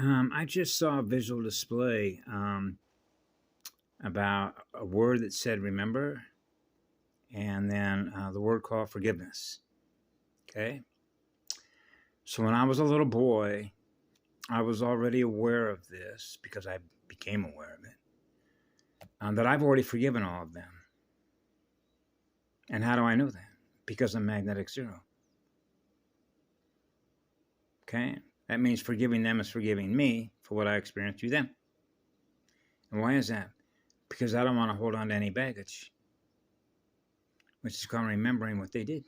I just saw a visual display about a word that said remember, and then the word called forgiveness. Okay. So when I was a little boy, I was already aware of this because I became aware of it, that I've already forgiven all of them. And how do I know that? Because I'm magnetic zero. Okay. That means forgiving them is forgiving me for what I experienced through them. And why is that? Because I don't want to hold on to any baggage, which is called remembering what they did.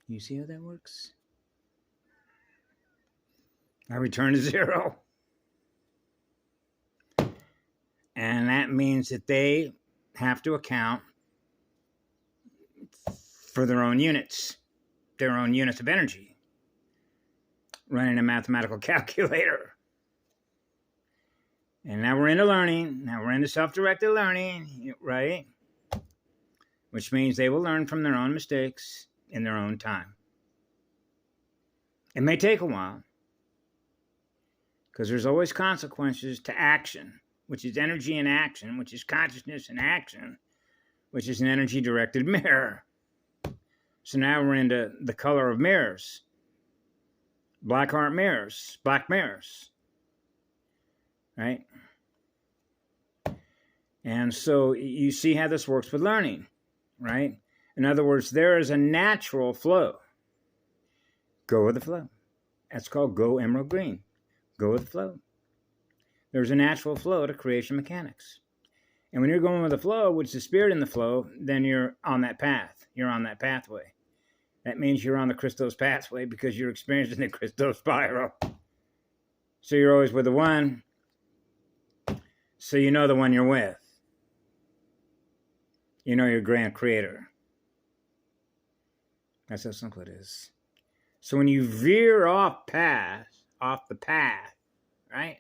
You see how that works? I return to zero. And that means that they have to account for their own units of energy, running a mathematical calculator. And now we're into learning. Now we're into self-directed learning, right? Which means they will learn from their own mistakes in their own time. It may take a while, because there's always consequences to action, which is energy in action, which is consciousness in action, which is an energy-directed mirror. So now we're into the color of mirrors. Black aren't mirrors, black mirrors. Right? And so you see how this works with learning, right? In other words, there is a natural flow. Go with the flow. That's called go emerald green. Go with the flow. There's a natural flow to creation mechanics. And when you're going with the flow, which is the spirit in the flow, then you're on that path. You're on that pathway. That means you're on the Kristos pathway because you're experiencing the Kristos spiral. So you're always with the one. So you know the one you're with. You know your grand creator. That's how simple it is. So when you veer off the path, right?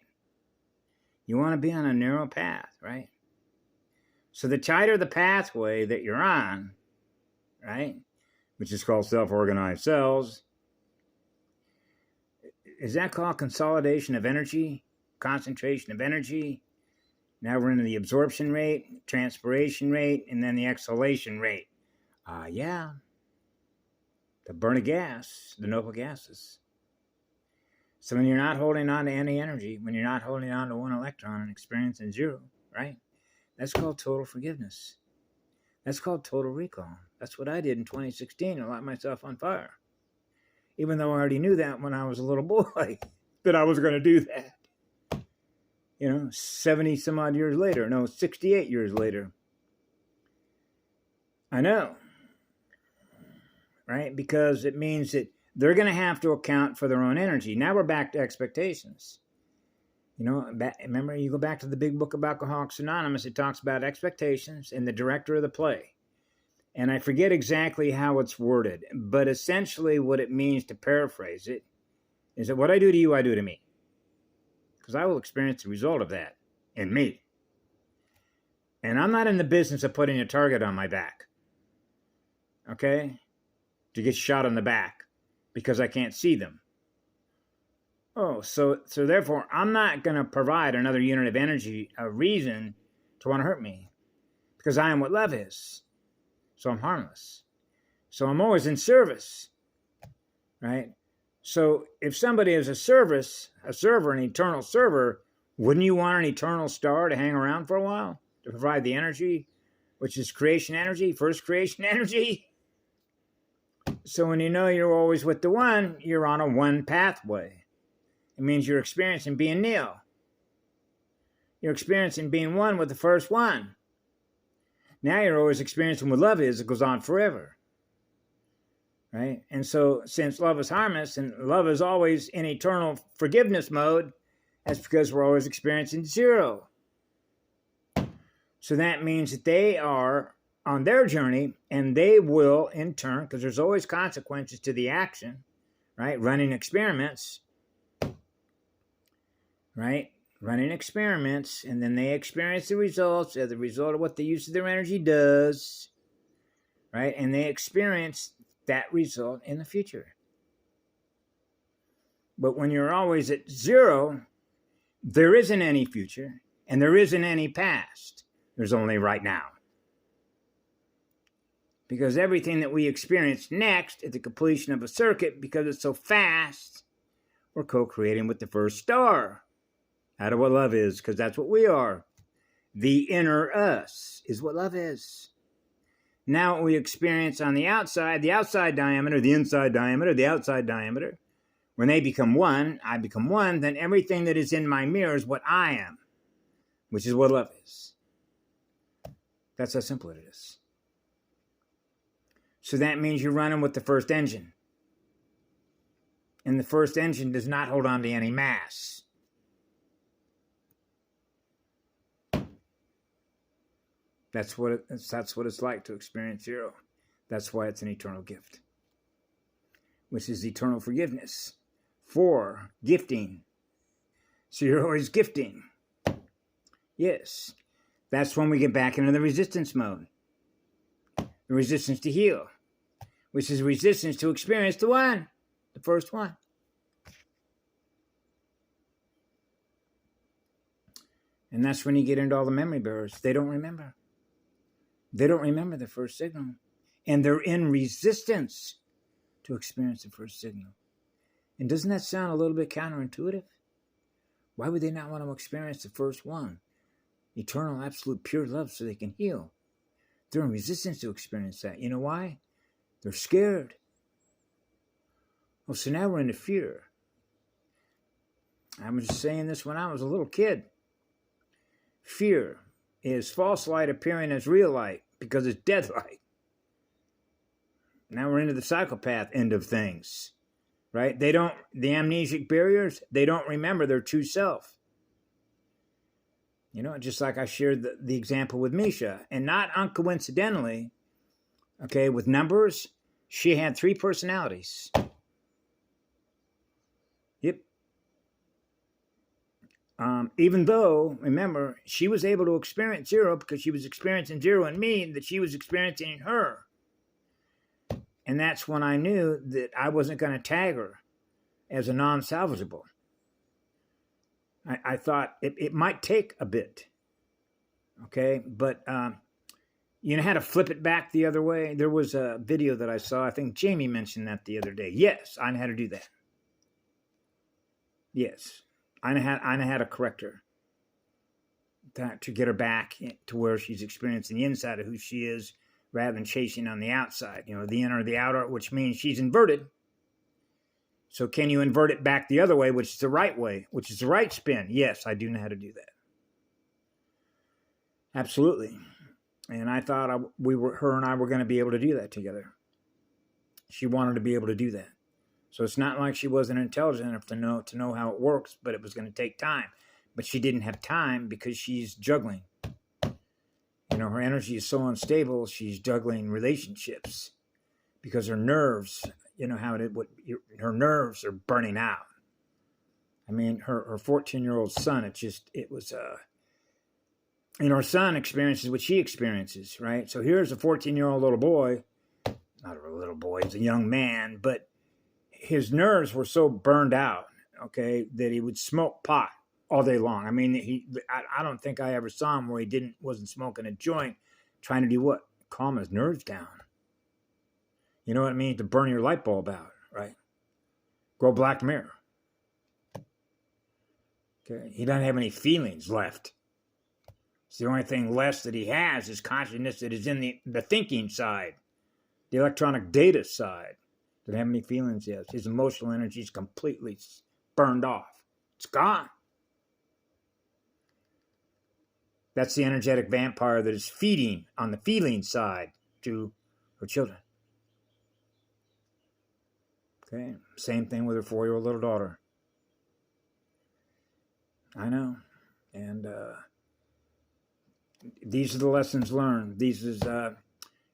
You want to be on a narrow path, right? So the tighter the pathway that you're on, right? Which is called self-organized cells. Is that called consolidation of energy? Concentration of energy? Now we're into the absorption rate, transpiration rate, and then the exhalation rate. Yeah. The burn of gas, the noble gases. So when you're not holding on to any energy, when you're not holding on to one electron and experiencing zero, right? That's called total forgiveness. That's called total recall. That's what I did in 2016. I light myself on fire. Even though I already knew that when I was a little boy, that I was going to do that. 70 some odd years later. No, 68 years later. I know. Right? Because it means that they're going to have to account for their own energy. Now we're back to expectations. Remember, you go back to the big book of Alcoholics Anonymous, it talks about expectations and the director of the play. And I forget exactly how it's worded, but essentially what it means, to paraphrase it, is that what I do to you, I do to me. Because I will experience the result of that in me. And I'm not in the business of putting a target on my back. Okay? To get shot in the back because I can't see them. Oh, so therefore, I'm not going to provide another unit of energy, a reason to want to hurt me. Because I am what love is. So I'm harmless. So I'm always in service. Right? So if somebody is a server, an eternal server, wouldn't you want an eternal star to hang around for a while? To provide the energy, which is creation energy, first creation energy? So when you know you're always with the one, you're on a one pathway. It means you're experiencing being nil. You're experiencing being one with the first one. Now you're always experiencing what love is. It goes on forever. Right? And so since love is harmless and love is always in eternal forgiveness mode, that's because we're always experiencing zero. So that means that they are on their journey, and they will in turn, because there's always consequences to the action, right? Running experiments, right? Running experiments, and then they experience the results as a result of what the use of their energy does, right? And they experience that result in the future. But when you're always at zero, there isn't any future and there isn't any past. There's only right now. Because everything that we experience next at the completion of a circuit, because it's so fast, we're co-creating with the first star. Out of what love is, because that's what we are. The inner us is what love is. Now what we experience on the outside diameter, the inside diameter, the outside diameter, when they become one, I become one, then everything that is in my mirror is what I am, which is what love is. That's how simple it is. So that means you're running with the first engine. And the first engine does not hold on to any mass. That's what it's like to experience zero. That's why it's an eternal gift, which is eternal forgiveness for gifting. So you're always gifting. Yes, that's when we get back into the resistance mode. The resistance to heal, which is resistance to experience the one, the first one. And that's when you get into all the memory bearers. They don't remember. They don't remember the first signal. And they're in resistance to experience the first signal. And doesn't that sound a little bit counterintuitive? Why would they not want to experience the first one? Eternal, absolute, pure love so they can heal. They're in resistance to experience that. You know why? They're scared. Well, so now we're into fear. I was just saying this when I was a little kid. Fear is false light appearing as real light because it's dead light. Now we're into the psychopath end of things, right? The amnesic barriers, they don't remember their true self. You know, just like I shared the example with Misha, and not uncoincidentally, okay, with numbers, she had 3 personalities. Yep. Even though, remember, she was able to experience zero because she was experiencing zero in me, that she was experiencing in her. And that's when I knew that I wasn't going to tag her as a non-salvageable. I thought it might take a bit, okay? But you know how to flip it back the other way? There was a video that I saw. I think Jamie mentioned that the other day. Yes, I know how to do that. Yes, I know how to correct her, to get her back to where she's experiencing the inside of who she is rather than chasing on the outside. You know, the inner or the outer, which means she's inverted. So can you invert it back the other way, which is the right way, which is the right spin? Yes, I do know how to do that. Absolutely. And I thought her and I were going to be able to do that together. She wanted to be able to do that. So it's not like she wasn't intelligent enough to know how it works, but it was going to take time. But she didn't have time because she's juggling. You know, her energy is so unstable, she's juggling relationships because her nerves, you know how her nerves are burning out. I mean, her 14-year-old son, her son experiences what she experiences, right? So here's a 14-year-old little boy, not a little boy, he's a young man, but his nerves were so burned out, okay, that he would smoke pot all day long. I mean, I don't think I ever saw him where he wasn't smoking a joint, trying to do what? Calm his nerves down. You know what I mean? To burn your light bulb out, right? Grow black mirror. Okay, he doesn't have any feelings left. So the only thing less that he has is consciousness that is in the thinking side, the electronic data side. Doesn't have any feelings yet. His emotional energy is completely burned off. It's gone. That's the energetic vampire that is feeding on the feeling side to her children. Okay, same thing with her 4-year-old little daughter. I know. And these are the lessons learned.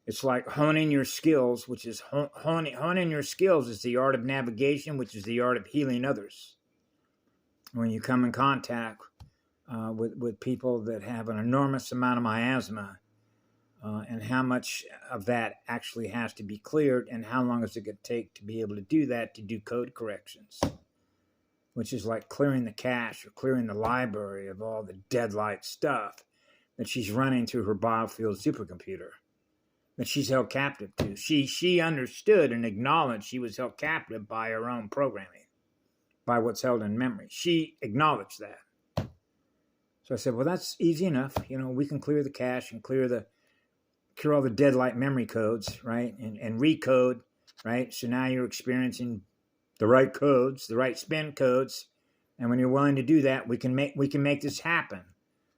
It's like honing your skills, which is honing your skills is the art of navigation, which is the art of healing others. When you come in contact with people that have an enormous amount of miasma, and how much of that actually has to be cleared, and how long is it going to take to be able to do that, to do code corrections. which is like clearing the cache or clearing the library of all the deadlight stuff that she's running through her biofield supercomputer, that she's held captive to. She understood and acknowledged she was held captive by her own programming, by what's held in memory. She acknowledged that. So I said, well, that's easy enough. We can clear the cache and clear all the deadlight memory codes, right? And recode, right? So now you're experiencing the right codes, the right spin codes. And when you're willing to do that, we can make this happen.